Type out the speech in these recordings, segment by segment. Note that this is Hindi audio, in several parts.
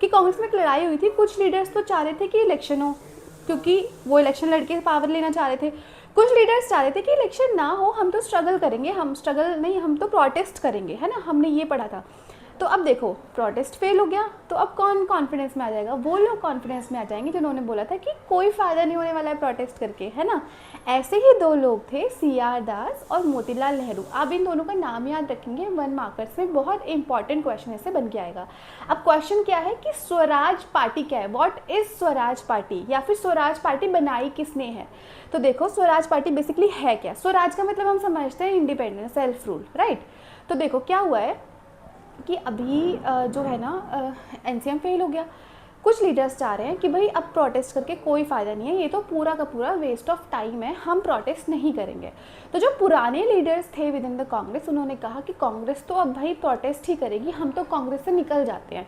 कि कांग्रेस में एक लड़ाई हुई थी, कुछ लीडर्स तो चाह रहे थे कि इलेक्शन हो, क्योंकि वो इलेक्शन लड़के पावर लेना चाह रहे थे। कुछ लीडर्स चाह रहे थे कि इलेक्शन ना हो, हम तो स्ट्रगल करेंगे, हम स्ट्रगल नहीं, हम तो प्रोटेस्ट करेंगे, है ना, हमने ये पढ़ा था। तो अब देखो प्रोटेस्ट फेल हो गया, तो अब कौन कॉन्फिडेंस में आ जाएगा? वो लोग कॉन्फिडेंस में आ जाएंगे जिन्होंने बोला था कि कोई फ़ायदा नहीं होने वाला है प्रोटेस्ट करके, है ना। ऐसे ही दो लोग थे, CR दास और मोतीलाल नेहरू। आप इन दोनों का नाम याद रखेंगे, 1 मार्कर्स में बहुत इंपॉर्टेंट क्वेश्चन इससे बन के आएगा। अब क्वेश्चन क्या है कि स्वराज पार्टी क्या है, व्हाट इज स्वराज पार्टी, या फिर स्वराज पार्टी बनाई किसने है। तो देखो स्वराज पार्टी बेसिकली है क्या। स्वराज का मतलब हम समझते हैं इंडिपेंडेंस, सेल्फ रूल, राइट। तो देखो क्या हुआ है कि अभी जो है ना NCM फेल हो गया। कुछ लीडर्स चाह रहे हैं कि भाई अब प्रोटेस्ट करके कोई फ़ायदा नहीं है, ये तो पूरा का पूरा वेस्ट ऑफ टाइम है, हम प्रोटेस्ट नहीं करेंगे। तो जो पुराने लीडर्स थे विद इन द कांग्रेस, उन्होंने कहा कि कांग्रेस तो अब भाई प्रोटेस्ट ही करेगी, हम तो कांग्रेस से निकल जाते हैं।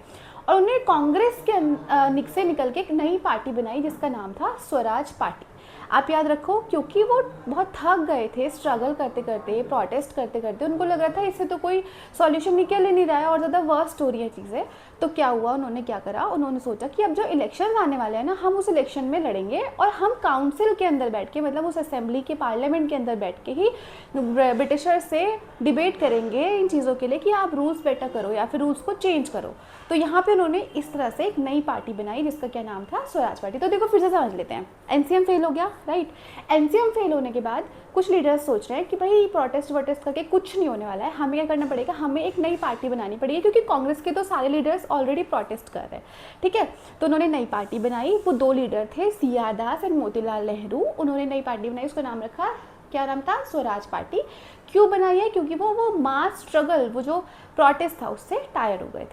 और उन्होंने कांग्रेस के से निकल के एक नई पार्टी बनाई जिसका नाम था स्वराज पार्टी। आप याद रखो, क्योंकि वो बहुत थक गए थे स्ट्रगल करते करते, प्रोटेस्ट करते करते, उनको लग रहा था इससे तो कोई सॉल्यूशन निकल ही नहीं रहा है और ज़्यादा वर्स्ट हो रही है चीज़ें। तो क्या हुआ, उन्होंने क्या करा, उन्होंने सोचा कि अब जो इलेक्शन आने वाले हैं ना, हम उस इलेक्शन में लड़ेंगे और हम काउंसिल के अंदर बैठ के, मतलब उस असेंबली के पार्लियामेंट के अंदर बैठ के ही ब्रिटिशर से डिबेट करेंगे इन चीज़ों के लिए कि आप रूल्स बेटर करो या फिर रूल्स को चेंज करो। तो यहाँ पे उन्होंने इस तरह से एक नई पार्टी बनाई जिसका क्या नाम था, स्वराज पार्टी। तो देखो फिर से समझ लेते हैं, NCM फेल हो गया, राइट। NCM फेल होने के बाद कुछ लीडर्स सोच रहे हैं कि भाई प्रोटेस्ट वोटेस्ट करके कुछ नहीं होने वाला है, हमें क्या करना पड़ेगा, हमें एक नई पार्टी बनानी पड़ेगी, क्योंकि कांग्रेस के तो सारे लीडर्स ऑलरेडी प्रोटेस्ट कर रहे हैं, ठीक है। तो उन्होंने नई पार्टी बनाई, वो 2 लीडर थे, CR Das and Motilal Nehru. उन्होंने नई पार्टी बनाई, उसका नाम रखा, क्या नाम था, स्वराज पार्टी। क्यों बनाई है? क्योंकि वो मास स्ट्रगल, वो जो प्रोटेस्ट था उससे टायर्ड हो गए थे।